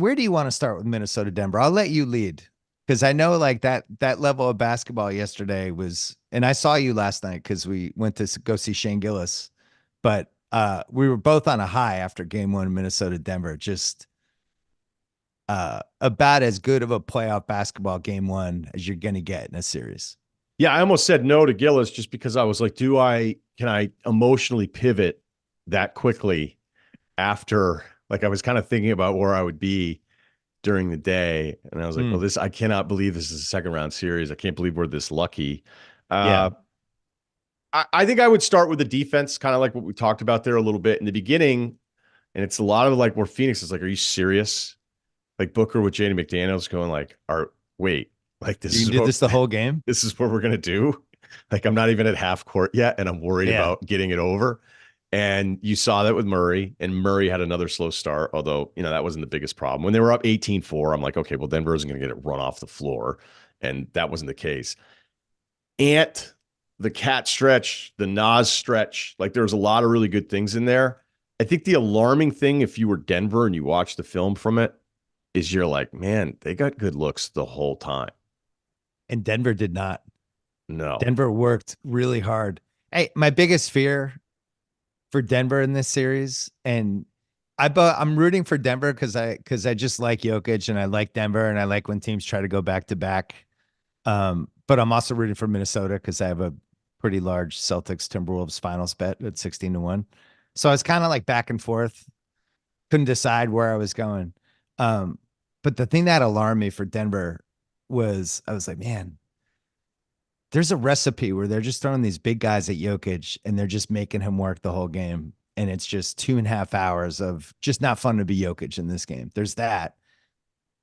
Where do you want to start with Minnesota Denver? I'll let you lead because I know like that level of basketball yesterday was, and I saw you last night because we went to go see Shane Gillis, but we were both on a high after game one, Minnesota Denver. Just about as good of a playoff basketball game one as you're gonna get in a series. Yeah, I almost said no to Gillis just because I was like, can I emotionally pivot that quickly after, like, I was kind of thinking about where I would be during the day. And I was like, well, Mm, I cannot believe this is a second round series. I can't believe we're this lucky. yeah. Uh, I think I would start with the defense, kind of like what we talked about there a little bit in the beginning. And it's a lot of like where Phoenix is like, are you serious? Like Booker with Jaden McDaniels going like, wait, like You can do this the whole game. this is what we're gonna do. Like I'm not even at half court yet, and I'm worried Yeah. about getting it over. And you saw that with Murray, and Murray had another slow start, although, that wasn't the biggest problem. When they were up 18-4, I'm like, okay, well, Denver isn't going to get it run off the floor. And that wasn't the case. Ant, the cat stretch, the Nas stretch, like there was a lot of really good things in there. I think the alarming thing, if you were Denver and you watched the film from it, is you're like, man, they got good looks the whole time. And Denver did not. No. Denver worked really hard. Hey, my biggest fear for Denver in this series, and I'm rooting for Denver because I just like Jokic and I like Denver and I like when teams try to go back to back. But I'm also rooting for Minnesota because I have a pretty large Celtics Timberwolves finals bet at 16-1. So I was kind of like back and forth, couldn't decide where I was going. Um, but the thing that alarmed me for Denver was I was like, man, there's a recipe where they're just throwing these big guys at Jokic and they're just making him work the whole game. And it's just 2.5 hours of just not fun to be Jokic in this game. There's that.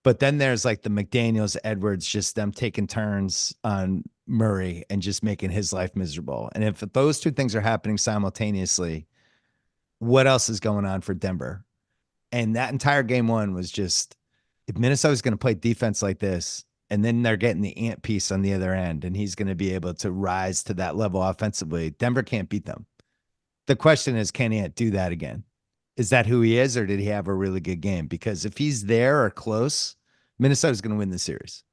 But then there's like the McDaniels, Edwards, just them taking turns on Murray and just making his life miserable. And if those two things are happening simultaneously, what else is going on for Denver? And that entire game one was just, if Minnesota's going to play defense like this, and then they're getting the Ant piece on the other end, and he's going to be able to rise to that level offensively, Denver can't beat them. The question is, can Ant do that again? Is that who he is, or did he have a really good game? Because if he's there or close, Minnesota's going to win the series.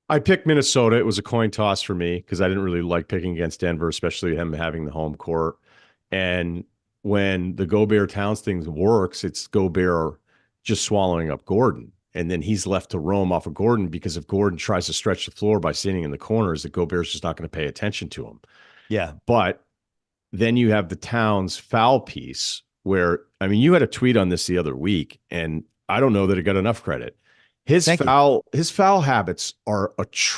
I picked Minnesota. It was a coin toss for me because I didn't really like picking against Denver, especially him having the home court. And when the Gobert Towns thing works, it's Gobert just swallowing up Gordon. And then he's left to roam off of Gordon because if Gordon tries to stretch the floor by sitting in the corners, the Gobert's just not going to pay attention to him. Yeah. But then you have the Towns foul piece where, I mean, you had a tweet on this the other week, and I don't know that it got enough credit. Thank you. His foul habits are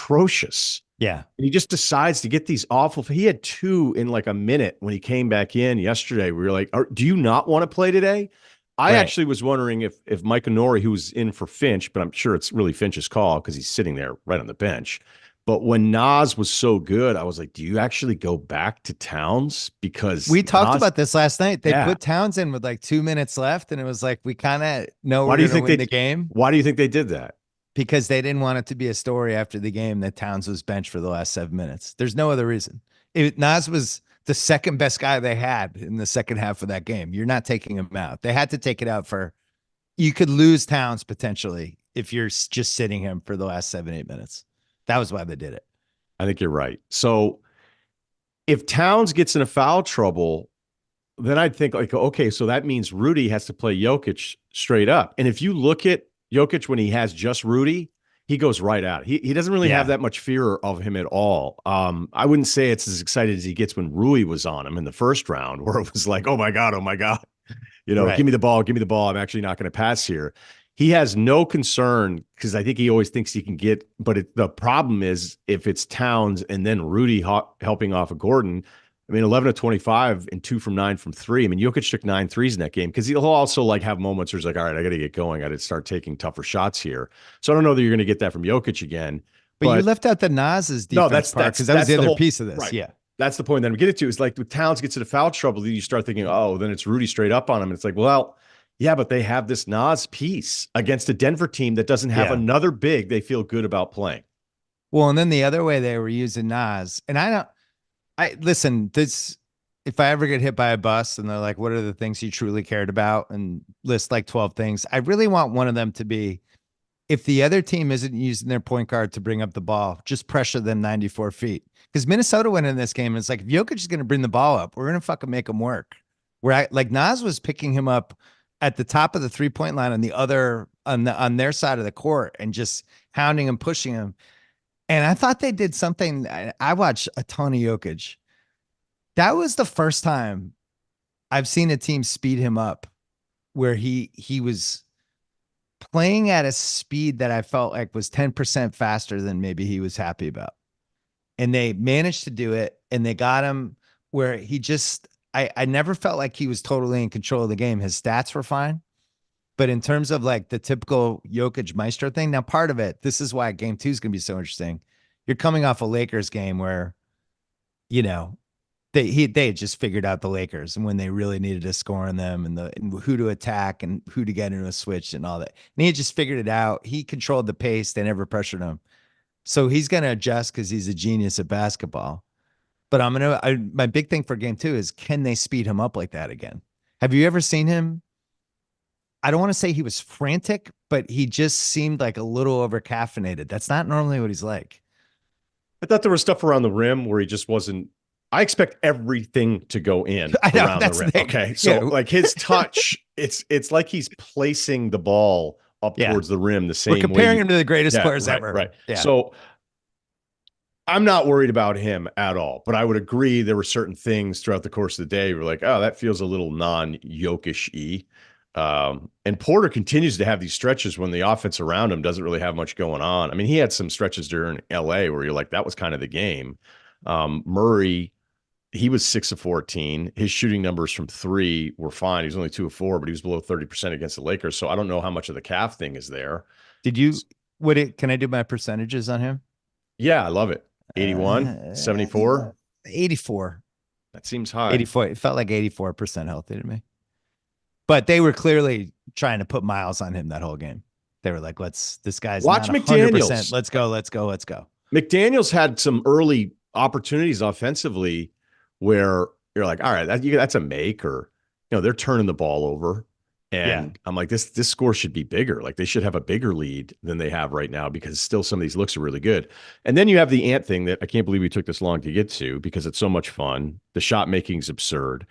atrocious. Yeah. And he just decides to get these awful. He had two in like a minute when he came back in yesterday. We were like, do you not want to play today? I Right. actually was wondering if Mike Nori, who was in for Finch, but I'm sure it's really Finch's call because he's sitting there right on the bench. But when Nas was so good, I was like, do you actually go back to Towns? Because We talked Nas, about this last night. They yeah. put Towns in with like 2 minutes left, and it was like, we kind of know Why we're do you going to think win the game why do you think they did that? because they didn't want it to be a story after the game that Towns was benched for the last 7 minutes. There's no other reason. Nas was the second best guy they had in the second half of that game. You're not taking him out. They had to take it out you could lose Towns potentially if you're just sitting him for the last 7, 8 minutes. That was why they did it. I think you're right. So if Towns gets in a foul trouble, then I'd think like, okay, so that means Rudy has to play Jokic straight up. And if you look at Jokic when he has just Rudy, he goes right out. He doesn't really have Yeah. that much fear of him at all. I wouldn't say it's as excited as he gets when Rui was on him in the first round, where it was like, oh my God, oh my God. Right. Give me the ball, give me the ball. I'm actually not going to pass here. He has no concern because I think he always thinks he can get, but the problem is if it's Towns and then Rudy helping off of Gordon. I mean, 11 of 25 and 2 from 9 from 3. I mean, Jokic took 9 threes in that game because he'll also like have moments where he's like, all right, I got to get going. I got to start taking tougher shots here. So I don't know that you're going to get that from Jokic again. But you But left out the Nas's no, defense part because that was the the other whole piece of this. right. Yeah. That's the point that I'm getting to. Is like when Towns gets into foul trouble, you start thinking, oh, then it's Rudy straight up on him. And it's like, well, yeah, but they have this Nas piece against a Denver team that doesn't have Yeah. another big they feel good about playing. Well, and then the other way they were using Nas, and I listen, if I ever get hit by a bus and they're like, what are the things you truly cared about? And list like 12 things. I really want one of them to be if the other team isn't using their point guard to bring up the ball, just pressure them 94 feet. Because Minnesota went in this game and it's like, if Jokic is going to bring the ball up, we're going to fucking make him work. Like Nas was picking him up at the top of the 3-point line on the other, on their side of the court and just hounding him, pushing him. And I thought they did something. I watched a ton of Jokic. That was the first time I've seen a team speed him up where he was playing at a speed that I felt like was 10% faster than maybe he was happy about. And they managed to do it and they got him where he just, I never felt like he was totally in control of the game. His stats were fine. But in terms of like the typical Jokic Maestro thing, now part of it, this is why game 2 is going to be so interesting. You're coming off a Lakers game where, you know, they had just figured out the Lakers and when they really needed to score on them and who to attack and who to get into a switch and all that. And he had just figured it out. He controlled the pace. They never pressured him. So he's going to adjust because he's a genius at basketball. But my big thing for game 2 is can they speed him up like that again? Have you ever seen him? I don't want to say he was frantic, but he just seemed like a little over caffeinated. That's not normally what he's like. I thought there was stuff around the rim where he just wasn't. I expect everything to go in I know, around the rim. Okay. So yeah. like his touch, it's like he's placing the ball up towards the rim the same way. We're comparing him to the greatest players ever. Right. Yeah. So I'm not worried about him at all, but I would agree there were certain things throughout the course of the day where like, oh, that feels a little non-Jokish-y. And Porter continues to have these stretches when the offense around him doesn't really have much going on. I mean, he had some stretches during LA where you're like, that was kind of the game. Murray, he was 6 of 14. His shooting numbers from 3 were fine. He was only 2 of 4, but he was below 30% against the Lakers. So I don't know how much of the calf thing is there. Can I do my percentages on him? Yeah, I love it. 81, 74, 84. That seems high. 84. It felt like 84% healthy to me. But they were clearly trying to put miles on him that whole game. They were like, this guy's watch not 100%. McDaniels. Let's go. McDaniels had some early opportunities offensively where you're like, all right, that's a make, or, they're turning the ball over. And I'm like, this score should be bigger. Like they should have a bigger lead than they have right now because still some of these looks are really good. And then you have the Ant thing that I can't believe we took this long to get to because it's so much fun. The shot making is absurd.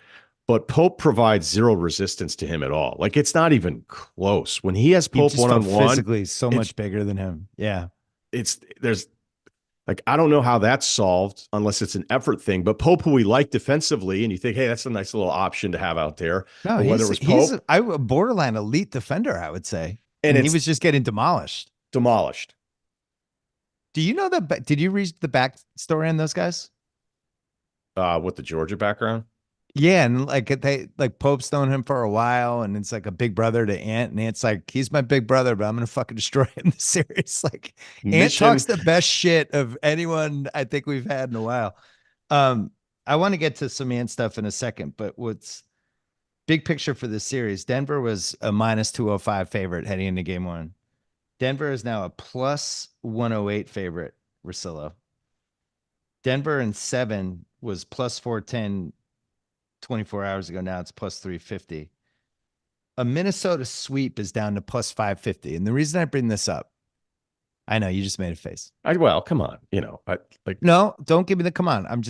But Pope provides zero resistance to him at all. Like it's not even close. When he has Pope one-on-one, physically so much bigger than him. Yeah. There's like, I don't know how that's solved unless it's an effort thing, but Pope, who we like defensively, and you think, hey, that's a nice little option to have out there. No, whether it was Pope, a borderline elite defender, I would say. And he was just getting demolished. Do you know did you read the backstory on those guys? With the Georgia background? Yeah, and like Pope's known him for a while, and it's like a big brother to Ant, and Ant's like, he's my big brother, but I'm gonna fucking destroy him in the series. Like Ant talks the best shit of anyone I think we've had in a while. I want to get to some Ant stuff in a second, but what's big picture for this series? Denver was a minus 205 favorite heading into game 1. Denver is now a plus 108 favorite. Russillo. Denver in 7 was plus 410. 24 hours ago. Now it's plus 350. A Minnesota sweep is down to plus 550. And the reason I bring this up, I know you just made a face. Well, come on. No, don't give me the come on. I'm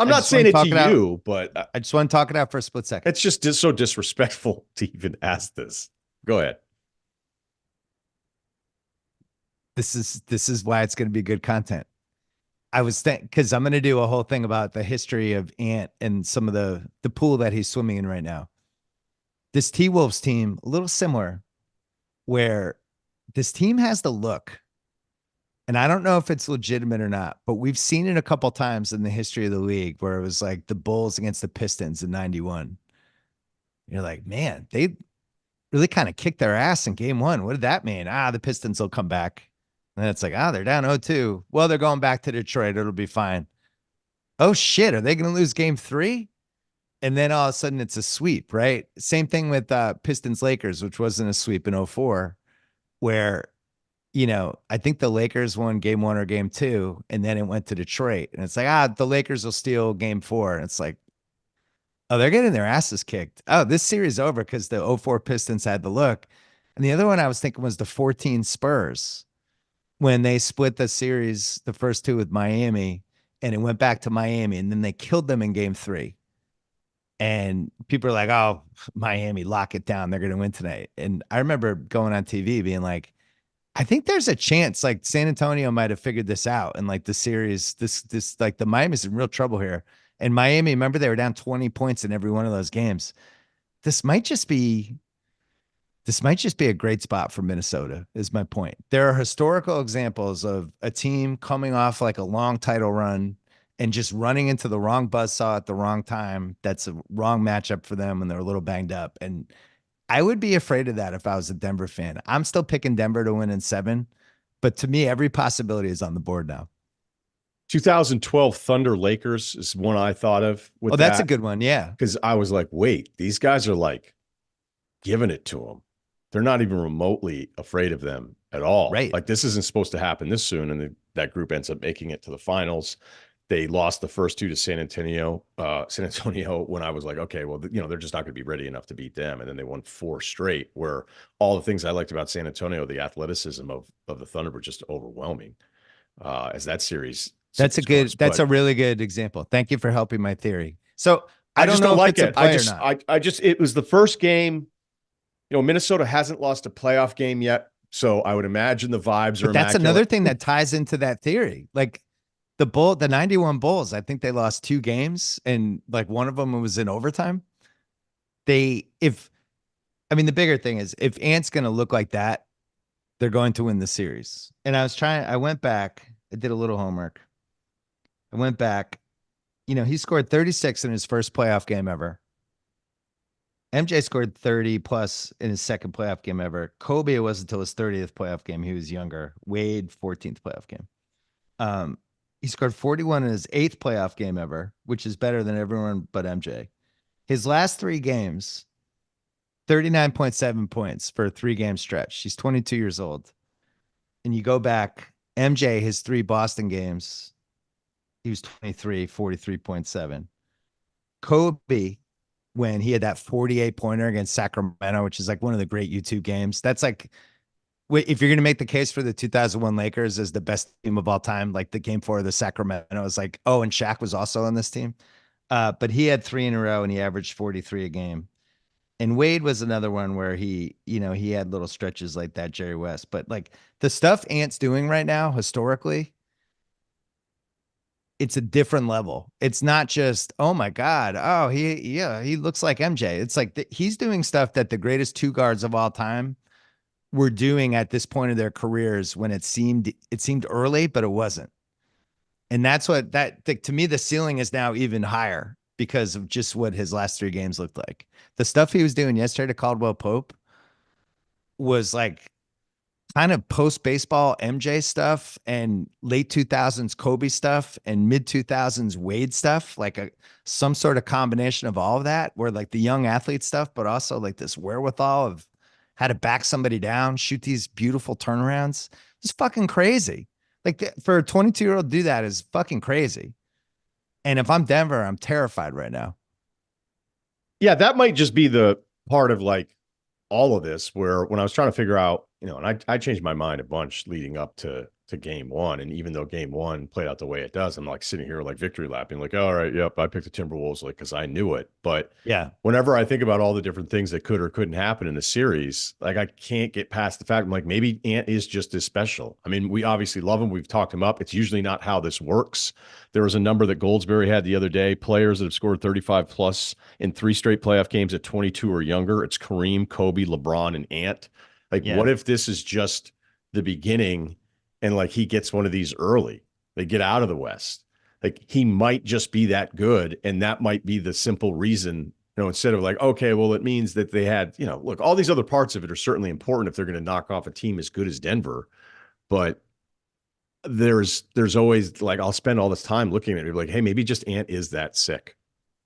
not saying it to you, but I just want to talk it out for a split second. It's just so disrespectful to even ask this. Go ahead. This is why it's going to be good content. I was because I'm going to do a whole thing about the history of Ant and some of the pool that he's swimming in right now. This T-Wolves team, a little similar, where this team has the look, and I don't know if it's legitimate or not, but we've seen it a couple times in the history of the league where it was like the Bulls against the Pistons in 91. You're like, man, they really kind of kicked their ass in game 1. What did that mean? The Pistons will come back. And it's like, they're down 0-2. Well, they're going back to Detroit. It'll be fine. Oh, shit. Are they going to lose game 3? And then all of a sudden it's a sweep, right? Same thing with Pistons Lakers, which wasn't a sweep in 04, where, I think the Lakers won game 1 or game 2, and then it went to Detroit. And it's like, the Lakers will steal game 4. And it's like, Oh, they're getting their asses kicked. Oh, this series is over because the '04 Pistons had the look. And the other one I was thinking was the '14 Spurs when they split the series, the first two with Miami, and it went back to Miami, and then they killed them in game 3. And people are like, oh, Miami, lock it down. They're going to win tonight. And I remember going on TV being like, I think there's a chance like San Antonio might have figured this out. And like the series, like the Miami's in real trouble here. And Miami, remember they were down 20 points in every one of those games. This might just be this might just be a great spot for Minnesota, is my point. There are historical examples of a team coming off like a long title run and just running into the wrong buzzsaw at the wrong time. That's a wrong matchup for them when they're a little banged up. And I would be afraid of that if I was a Denver fan. I'm still picking Denver to win in 7, but to me, every possibility is on the board now. 2012 Thunder Lakers is one I thought of Oh, with that's a that good one. Yeah. because I was like, wait, these guys are like giving it to them. They're not even remotely afraid of them at all. Right. Like this isn't supposed to happen this soon, and that group ends up making it to the finals. They lost the first two to San Antonio. San Antonio, when I was like, okay, well, they're just not going to be ready enough to beat them, and then they won 4 straight. Where all the things I liked about San Antonio, the athleticism of the Thunder were just overwhelming. As that series goes, that's but a really good example. Thank you for helping my theory. So I I don't just know don't if like it's a it. I play or just, not, I just, it was the first game. Minnesota hasn't lost a playoff game yet, so I would imagine the vibes are but that's another immaculate. thing that ties into that theory. Like the '91 Bulls, I think they lost 2 games and like one of them was in overtime. If I mean, the bigger thing is if Ant's going to look like that, they're going to win the series. And I went back, I did a little homework. I went back, he scored 36 in his first playoff game ever. MJ scored 30 plus in his second playoff game ever. Kobe, it wasn't until his 30th playoff game. He was younger. Wade, 14th playoff game. He scored 41 in his 8th playoff game ever, which is better than everyone but MJ. His last 3 games, 39.7 points for a 3-game stretch. He's 22 years old. And you go back, MJ, his 3 Boston games, he was 23, 43.7. Kobe, when he had that 48 pointer against Sacramento, which is like one of the great YouTube games. That's like, if you're going to make the case for the 2001 Lakers as the best team of all time, like the game 4 of the Sacramento is like, oh, and Shaq was also on this team. But he had 3 in a row and he averaged 43 a game. And Wade was another one where he had little stretches like that, Jerry West. But like the stuff Ant's doing right now, historically, it's a different level. It's not just, oh my God, oh, he looks like MJ. It's like he's doing stuff that the greatest 2 guards of all time were doing at this point of their careers when it seemed early, but it wasn't. And that's what to me, the ceiling is now even higher because of just what his last 3 games looked like. The stuff he was doing yesterday to Caldwell-Pope was like kind of post baseball MJ stuff and late 2000s Kobe stuff and mid 2000s Wade stuff, like some sort of combination of all of that, where like the young athlete stuff, but also like this wherewithal of how to back somebody down, shoot these beautiful turnarounds. It's fucking crazy. Like for a 22-year-old to do that is fucking crazy. And if I'm Denver, I'm terrified right now. Yeah, that might just be the part of like all of this where when I was trying to figure out, and I changed my mind a bunch leading up to game 1. And even though game 1 played out the way it does, I'm like sitting here like victory lapping, like, all right, yep, I picked the Timberwolves like because I knew it. But Yeah. whenever I think about all the different things that could or couldn't happen in the series, like I can't get past the fact I'm like, maybe Ant is just as special. I mean, we obviously love him. We've talked him up. It's usually not how this works. There was a number that Goldsberry had the other day, players that have scored 35 plus in 3 straight playoff games at 22 or younger. It's Kareem, Kobe, LeBron, and Ant. Like, Yeah. what if this is just the beginning and like he gets one of these early? They get out of the West. Like he might just be that good. And that might be the simple reason, instead of like, okay, well, it means that they had, look, all these other parts of it are certainly important if they're going to knock off a team as good as Denver. But there's always like, I'll spend all this time looking at it like, hey, maybe just Ant is that sick.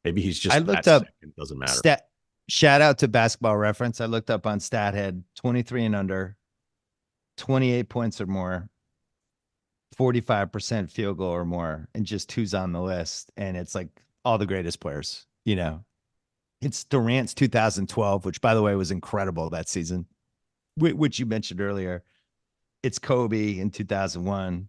Maybe he's I just looked that up sick. It doesn't matter. shout out to Basketball Reference. I looked up on StatHead, 23 and under, 28 points or more, 45% field goal or more, and just who's on the list. And it's like all the greatest players, It's Durant's 2012, which by the way was incredible that season, which you mentioned earlier. It's Kobe in 2001.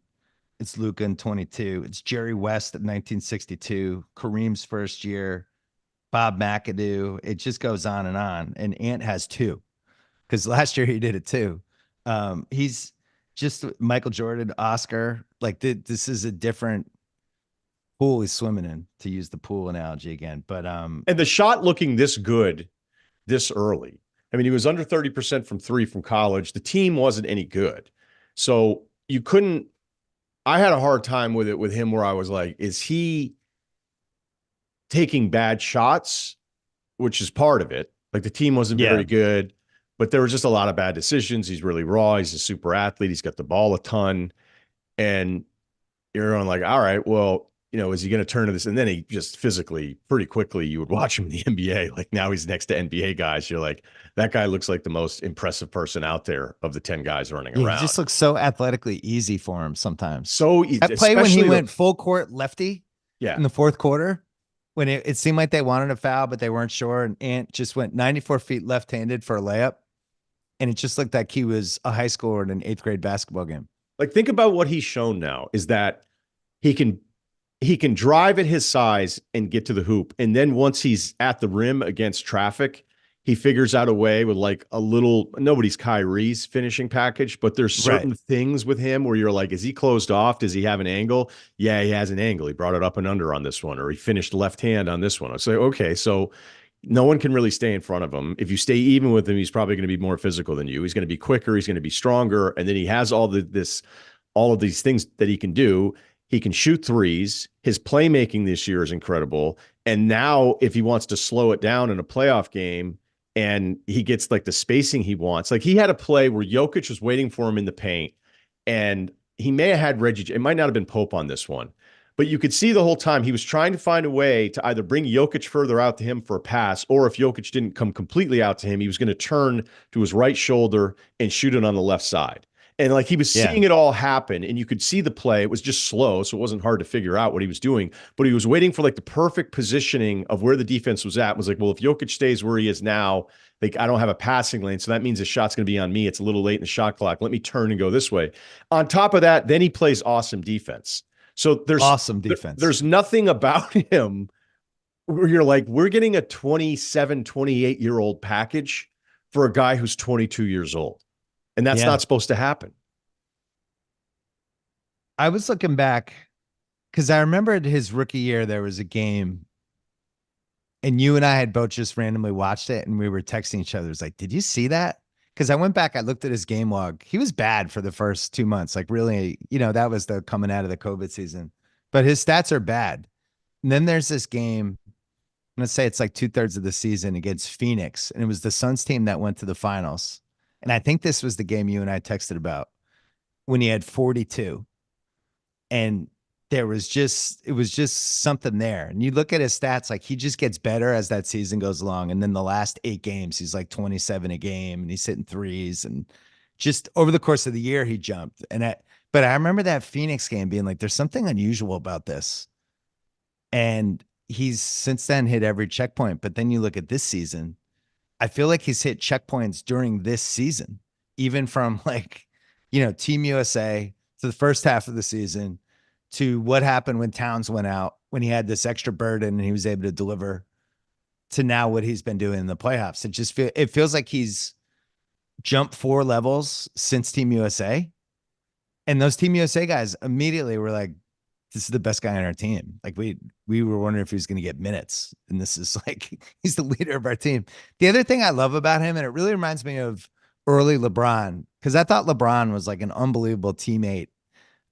It's Luka in 22. It's Jerry West in 1962. Kareem's first year. Bob McAdoo. It just goes on and on. And Ant has two because last year he did it too. He's just Michael Jordan, Oscar. Like this is a different pool he's swimming in, to use the pool analogy again. But And the shot looking this good this early. I mean, he was under 30% from three from college. The team wasn't any good. So you couldn't, I had a hard time with it with him where I was like, is he taking bad shots, which is part of it. Like the team wasn't yeah, very good, but there was just a lot of bad decisions. He's really raw. He's a super athlete. He's got the ball a ton. And you're on like, all right, well, is he going to turn to this? And then he just physically, pretty quickly, you would watch him in the NBA. Like now he's next to NBA guys. You're like, that guy looks like the most impressive person out there of the 10 guys running he around. just looks so athletically easy for him sometimes. So That play when he especially went full court lefty yeah. in the fourth quarter, when it seemed like they wanted a foul, but they weren't sure. And Ant just went 94 feet left-handed for a layup. And it just looked like he was a high schooler in an eighth grade basketball game. Like think about what he's shown now is that he can drive at his size and get to the hoop. And then once he's at the rim against traffic, he figures out a way with like a little, nobody's Kyrie's finishing package, but there's certain things with him where you're like, is he closed off? Does he have an angle? Yeah, he has an angle. He brought it up and under on this one, or he finished left hand on this one. I say, okay, so no one can really stay in front of him. If you stay even with him, he's probably going to be more physical than you. He's going to be quicker. He's going to be stronger. And then he has all of these things that he can do. He can shoot threes. His playmaking this year is incredible. And now if he wants to slow it down in a playoff game and he gets like the spacing he wants, like he had a play where Jokic was waiting for him in the paint and he may have had Reggie. It might not have been Pope on this one, but you could see the whole time he was trying to find a way to either bring Jokic further out to him for a pass, or if Jokic didn't come completely out to him, he was going to turn to his right shoulder and shoot it on the left side. And like he was seeing it all happen and you could see the play. It was just slow, so it wasn't hard to figure out what he was doing, but he was waiting for like the perfect positioning of where the defense was at. It was like, well, if Jokic stays where he is now, like I don't have a passing lane, so that means the shot's going to be on me. It's a little late in the shot clock. Let me turn and go this way. On top of that, then he plays awesome defense. So there's awesome defense. There's nothing about him where you're like, we're getting a 27, 28-year-old package for a guy who's 22 years old. And that's not supposed to happen. I was looking back because I remembered his rookie year, there was a game and you and I had both just randomly watched it and we were texting each other. It was like, did you see that? Because I went back, I looked at his game log. He was bad for the first 2 months. Like really, that was the coming out of the COVID season. But his stats are bad. And then there's this game, I'm going to say it's like 2/3 of the season against Phoenix. And it was the Suns team that went to the finals. And I think this was the game you and I texted about when he had 42. And it was just something there. And you look at his stats, like he just gets better as that season goes along. And then the last 8 games, he's like 27 a game and he's hitting threes. And just over the course of the year, he jumped. But I remember that Phoenix game being like, there's something unusual about this. And he's since then hit every checkpoint. But then you look at this season, I feel like he's hit checkpoints during this season, even from like, Team USA to the first half of the season to what happened when Towns went out, when he had this extra burden and he was able to deliver, to now what he's been doing in the playoffs. It feels like he's jumped 4 levels since Team USA. And those Team USA guys immediately were like, this is the best guy on our team. Like we were wondering if he was going to get minutes. And this is like, he's the leader of our team. The other thing I love about him, and it really reminds me of early LeBron, because I thought LeBron was like an unbelievable teammate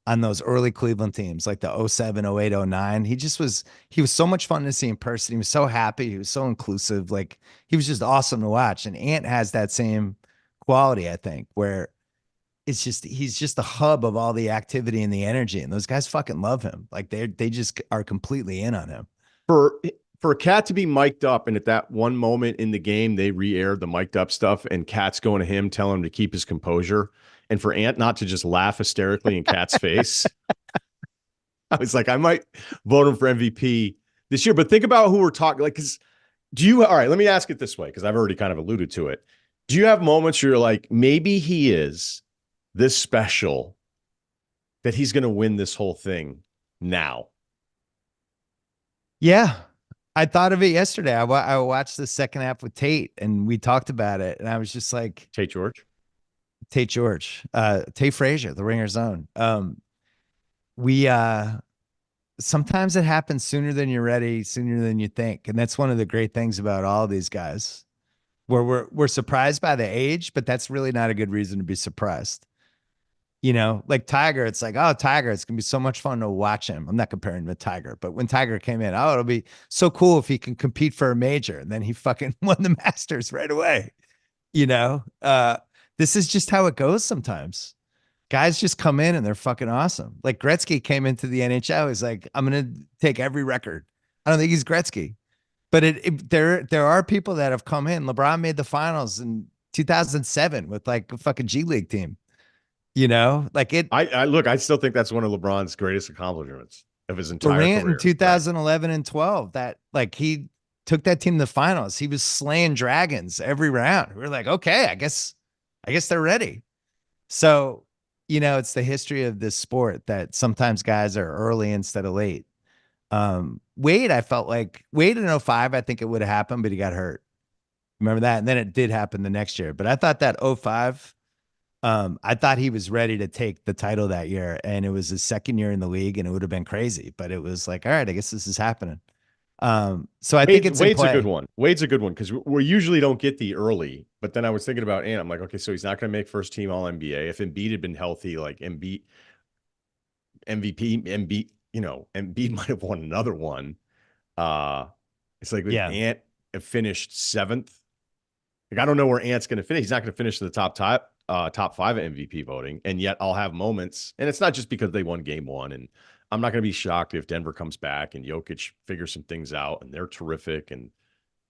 on those early Cleveland teams, like the 07, 08, 09. He was so much fun to see in person. He was so happy. He was so inclusive. Like he was just awesome to watch. And Ant has that same quality, I think, where he's just the hub of all the activity and the energy. And those guys fucking love him. Like they just are completely in on him. For a Cat to be mic'd up, and at that one moment in the game, they re-aired the mic'd up stuff, and Cat's going to him, telling him to keep his composure. And for Ant not to just laugh hysterically in Cat's face, I was like, I might vote him for MVP this year. But think about who we're talking, like, because Do you, all right, let me ask it this way, because I've already kind of alluded to it. Do you have moments where you're like, maybe he is this special that he's going to win this whole thing now? Yeah. I thought of it yesterday. I watched the second half with Tate and we talked about it. And I was just like, Tate George? Tate George, Tate Frazier, the Ringer Zone. We sometimes it happens sooner than you're ready, sooner than you think. And that's one of the great things about all these guys, where we're surprised by the age, but that's really not a good reason to be surprised. You know, like Tiger, it's like, oh, Tiger, it's gonna be so much fun to watch him. I'm not comparing him to Tiger, but when Tiger came in, oh, it'll be so cool if he can compete for a major. And then he fucking won the Masters right away. You know, this is just how it goes sometimes. Guys just come in and they're fucking awesome. Like Gretzky came into the NHL. He's like, I'm gonna take every record. I don't think he's Gretzky, but there are people that have come in. LeBron made the finals in 2007 with like a fucking G League team. You know, like it. I look, I still think that's one of LeBron's greatest accomplishments of his entire Durant in career. Right. 2011 and 12, that like he took that team to the finals. He was slaying dragons every round. We are like, okay, I guess they're ready. So, you know, it's the history of this sport that sometimes guys are early instead of late. Wade, I felt like Wade in '05, I think it would have happened, but he got hurt. Remember that? And then it did happen the next year. But I thought that '05, I thought he was ready to take the title that year. And it was his second year in the league, and it would have been crazy. But it was like, all right, I guess this is happening. So I think it's in Wade's a good play. one. Wade's a good one because we usually don't get the early. But then I was thinking about Ant. I'm like, okay, so he's not going to make first team All NBA. If Embiid had been healthy, like Embiid, MVP, Embiid, Embiid might have won another one. It's like with Yeah. Ant finished seventh. Like I don't know where Ant's going to finish. He's not going to finish the top five at MVP voting, and yet I'll have moments. And it's not just because they won game one. And I'm not going to be shocked if Denver comes back and Jokic figures some things out, and they're terrific. And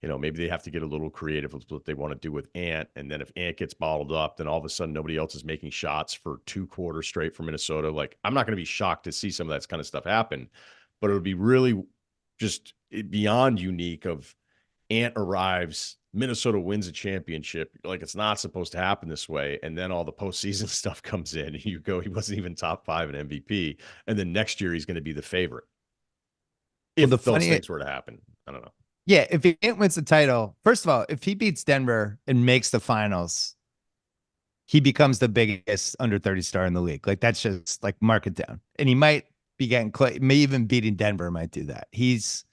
maybe they have to get a little creative with what they want to do with Ant. And then if Ant gets bottled up, then all of a sudden nobody else is making shots for 2 quarters straight for Minnesota. Like I'm not going to be shocked to see some of that kind of stuff happen, but it would be really just beyond unique of Ant arrives, Minnesota wins a championship. Like it's not supposed to happen this way. And then all the postseason stuff comes in and you go, he wasn't even top five in MVP. And then next year he's going to be the favorite. Well, the If those funny, things were to happen. I don't know. yeah, if he wins the title, first of all, if he beats Denver and makes the finals, he becomes the biggest under 30 star in the league. Like that's just like mark it down. And he might be getting may even beating Denver might do that. He's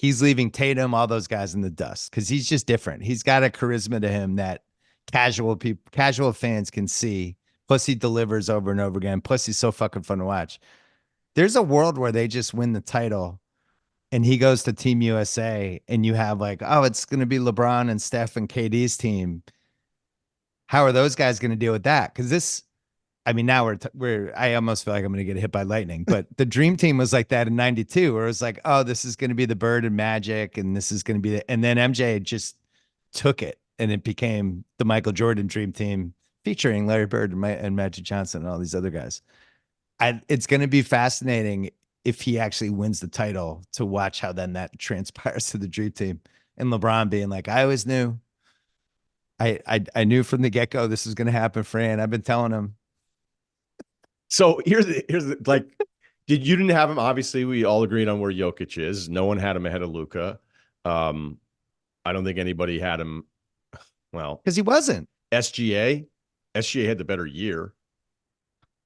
leaving Tatum, all those guys in the dust because he's just different. He's got a charisma to him that casual fans can see. Plus, he delivers over and over again. Plus, he's so fucking fun to watch. There's a world where they just win the title and he goes to Team USA and you have like, oh, it's going to be LeBron and Steph and KD's team. How are those guys going to deal with that? Because this, I mean, now I almost feel like I'm going to get hit by lightning, but the dream team was like that in '92, where it was like, oh, this is going to be the Bird and Magic, and this is going to be and then MJ just took it and it became the Michael Jordan dream team featuring Larry Bird and Magic Johnson and all these other guys. It's going to be fascinating if he actually wins the title to watch how then that transpires to the dream team and LeBron being like, I always knew. I knew from the get go this was going to happen, Fran. I've been telling him. So like, you didn't have him? Obviously, we all agreed on where Jokic is. No one had him ahead of Luka. I don't think anybody had him. Well, Because he wasn't. SGA had the better year.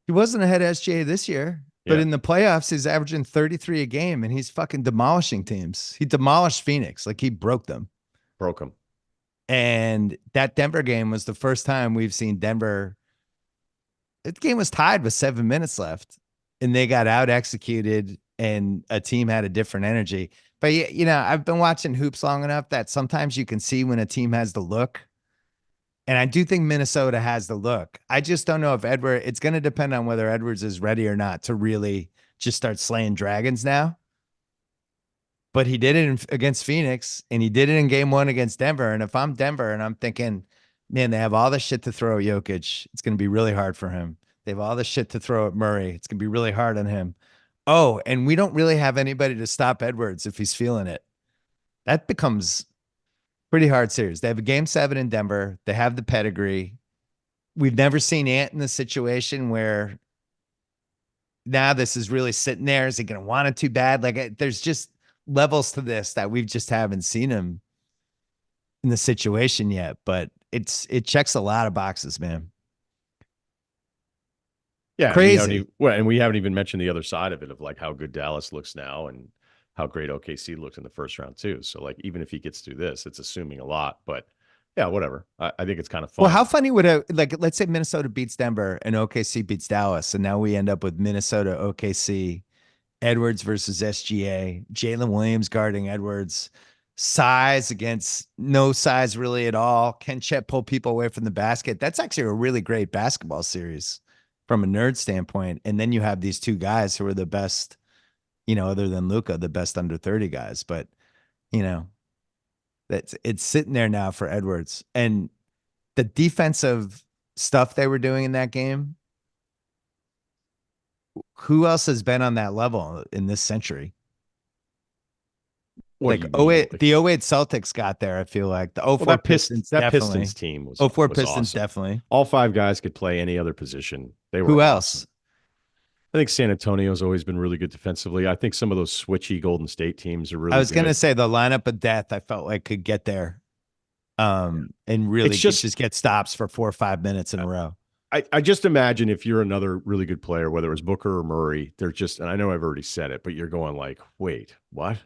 He wasn't ahead of SGA this year, but Yeah, in the playoffs, he's averaging 33 a game and he's fucking demolishing teams. He demolished Phoenix. Like he broke them. broke him. And that Denver game was the first time we've seen Denver. The game was tied with 7 minutes left and they got out executed and a team had a different energy. But, you know, I've been watching hoops long enough that sometimes you can see when a team has the look. And I do think Minnesota has the look. I just don't know if it's going to depend on whether Edwards is ready or not to really just start slaying dragons now. But he did it against Phoenix and he did it in game one against Denver. And if I'm Denver and I'm thinking, man, they have all the shit to throw at Jokic, it's going to be really hard for him. They have all the shit to throw at Murray. It's going to be really hard on him. Oh, and we don't really have anybody to stop Edwards if he's feeling it. That becomes Pretty hard series. They have a game 7 in Denver. They have the pedigree. We've never seen Ant in the situation where now this is really sitting there. Is he going to want it too bad? There's just levels to this that we've just haven't seen him in the situation yet. But it checks a lot of boxes, man. Yeah, Crazy. and we haven't even mentioned the other side of it, of like how good Dallas looks now and how great OKC looked in the first round too. So like even if he gets through this, it's assuming a lot, but yeah, whatever. I think it's kind of Well, how fun. funny would let's say Minnesota beats Denver and OKC beats Dallas, and now we end up with Minnesota, OKC, Edwards versus SGA, Jalen Williams guarding Edwards, size against no size really at all. Can Chet pull people away from the basket? That's actually a really great basketball series from a nerd standpoint. And then you have these two guys who are the best, other than Luca, the best under 30 guys. But, you know, it's sitting there now for Edwards. And the defensive stuff they were doing in that game, who else has been on that level in this century? What do Like you oh mean? 08, the '08 Celtics got there. I feel like the Well, '04 Pistons that definitely. Pistons team was '04 was Pistons awesome. definitely. All five guys could play any other position. They were Who awesome. else? I think San Antonio's always been really good defensively. I think some of those switchy Golden State teams are I really was gonna good. say the lineup of death. I felt like could get there, and really It's just just get stops for 4 or 5 minutes in a row. I just imagine if you're another really good player, whether it was Booker or Murray, they're just, and I know I've already said it, but you're going like, wait, what?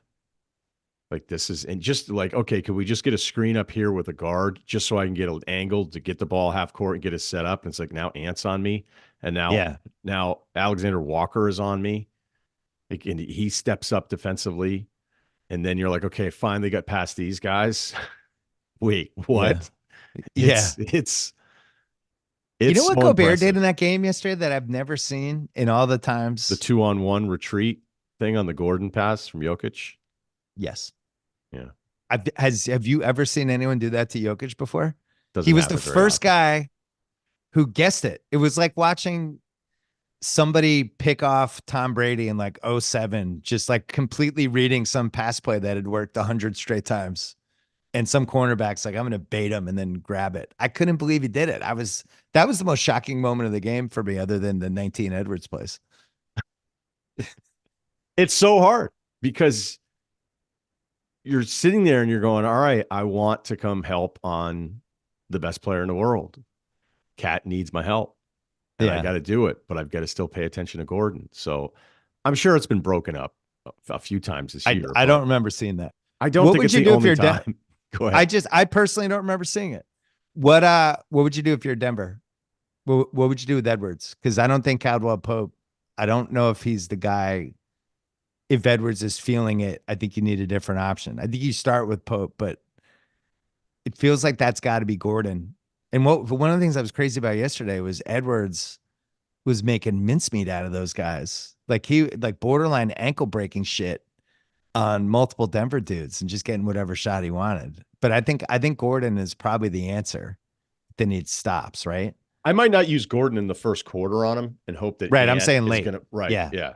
Like this is, and just like, okay, could we just get a screen up here with a guard just so I can get an angle to get the ball half court and get it set up? And it's like now Ant's on me, and Yeah, now Alexander Walker is on me. Like, and he steps up defensively, and then you're like, okay, finally got past these guys. Wait, yeah, what? yeah. You It's know what so Gobert did impressive. in that game yesterday that I've never seen in all the The times? 2-on-1 retreat thing on the Gordon pass from Jokic. Yes. Yeah. Have you ever seen anyone do that to Jokic before? He Doesn't was the happen very first often. guy who guessed it. It was like watching somebody pick off Tom Brady in like '07, just like completely reading some pass play that had worked 100 straight times. And some cornerbacks like, I'm going to bait him and then grab it. I couldn't believe he did it. That was the most shocking moment of the game for me, other than the 19 Edwards plays. It's so hard because you're sitting there and you're going, all right, I want to come help on the best player in the world. Cat needs my help and I Yeah. got to do it, but I've got to still pay attention to Gordon. So I'm sure it's been broken up a few times this year, I but don't remember seeing that. I don't What think would it's you the do if only you're time. Go ahead. I personally don't remember seeing it. What would you do if you're Denver? What would you do with Edwards? Because I don't think Caldwell-Pope, I don't know if he's the guy. If Edwards is feeling it, I think you need a different option. I think you start with Pope, but it feels like that's got to be Gordon. And one of the things I was crazy about yesterday was Edwards was making mincemeat out of those guys. Like borderline ankle breaking shit on multiple Denver dudes and just getting whatever shot he wanted. But I think Gordon is probably the answer. That needs stops, right? I might not use Gordon in the first quarter on him and hope that Right. I'm Ant saying is late. going to, right. Yeah. Yeah.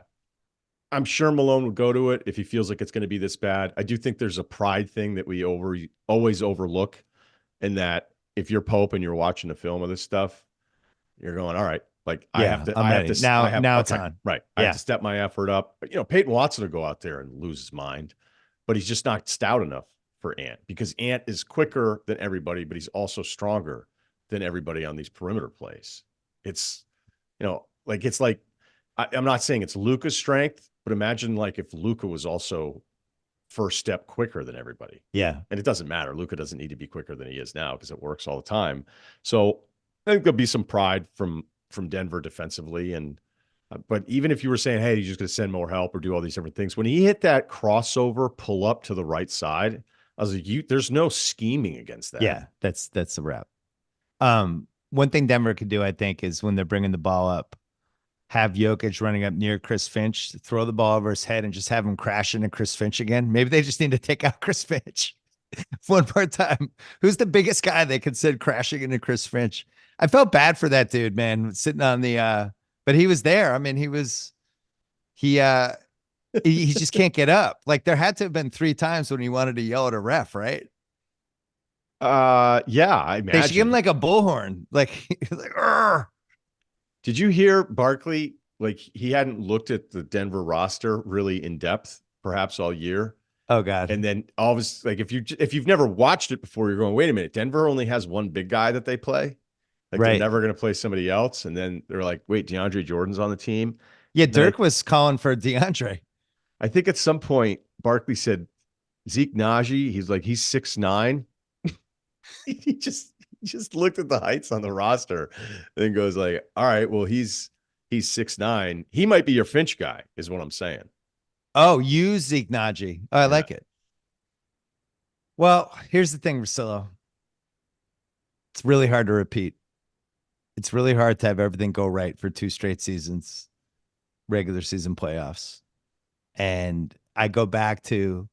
I'm sure Malone would go to it if he feels like it's going to be this bad. I do think there's a pride thing that we always overlook, in that if you're Pope and you're watching the film of this stuff, you're going, all right, like Yeah. I'm ready. Now it's okay, on. right. I have Yeah. to step my effort up. But, Peyton Watson will go out there and lose his mind, but he's just not stout enough for Ant, because Ant is quicker than everybody, but he's also stronger than everybody on these perimeter plays. It's, it's like, I'm not saying it's Luka's strength, but imagine like if Luka was also first step quicker than everybody. Yeah. And it doesn't matter. Luka doesn't need to be quicker than he is now because it works all the time. So I think there'll be some pride from Denver defensively. And but even if you were saying, hey, he's just going to send more help or do all these different things, when he hit that crossover pull up to the right side, I was like, there's no scheming against that. Yeah. That's the wrap. One thing Denver could do, I think, is when they're bringing the ball up, have Jokic running up near Chris Finch, throw the ball over his head, and just have him crash into Chris Finch again. Maybe they just need to take out Chris Finch one more time. Who's the biggest guy they could send crashing into Chris Finch? I felt bad for that dude, man, sitting on the but he was there. I mean, he he just can't get up. Like there had to have been 3 times when he wanted to yell at a ref, right? Yeah, I They should give him imagine. like a bullhorn. Like, like, "Arr!" Did you hear Barkley? Like he hadn't looked at the Denver roster really in depth, perhaps all year. Oh God. And then all of a like if you've never watched it before, you're going, wait a minute, Denver only has one big guy that they play. Like they're Right. never going to play somebody else. And then they're like, wait, DeAndre Jordan's on the team. Yeah, And then Dirk was calling for DeAndre. I think at some point Barkley said Zeke Naji. He's like he's 6'9". He just looked at the heights on the roster, and then goes like, all right, well he's 6'9". He might be your Finch guy, is what I'm saying. Oh, you Zeke Naji. Oh, I Yeah. like it. Well, here's the thing, Rosillo. It's really hard to repeat. It's really hard to have everything go right for two straight seasons, regular season playoffs. And I go back to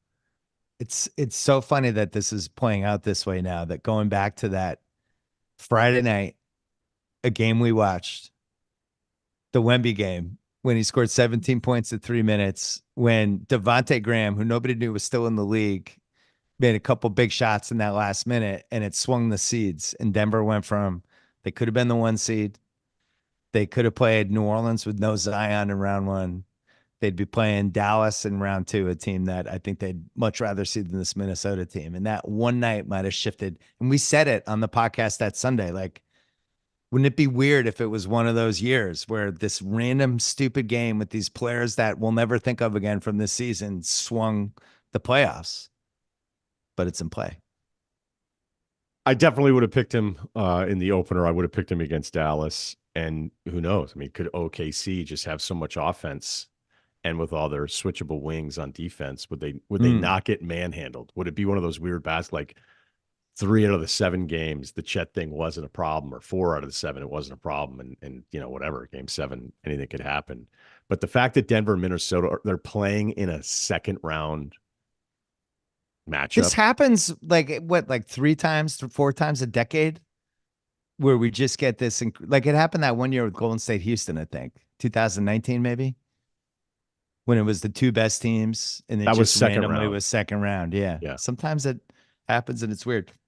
it's so funny that this is playing out this way now, that going back to that Friday night, a game we watched, the Wemby game, when he scored 17 points in 3 minutes, when Devontae Graham, who nobody knew was still in the league, made a couple big shots in that last minute and it swung the seeds. And Denver went from, they could have been the 1 seed. They could have played New Orleans with no Zion in round one. They'd be playing Dallas in round two, a team that I think they'd much rather see than this Minnesota team. And that one night might have shifted. And we said it on the podcast that Sunday. Like, wouldn't it be weird if it was one of those years where this random stupid game with these players that we'll never think of again from this season swung the playoffs? But it's in play. I definitely would have picked him in the opener. I would have picked him against Dallas. And who knows? I mean, could OKC just have so much offense, and with all their switchable wings on defense, would they Mm. not get manhandled? Would it be one of those weird bats like 3 out of the 7 games, the Chet thing wasn't a problem, or 4 out of the 7, it wasn't a problem, and whatever, game 7, anything could happen. But the fact that Denver and Minnesota they're playing in a second round This matchup. happens like what, like 3 times, 4 times a decade, where we just get this. Like it happened that one year with Golden State Houston, I think 2019, maybe, when it was the two best teams and it That was just second randomly round. was second round. Yeah. Yeah. Sometimes it happens and it's weird.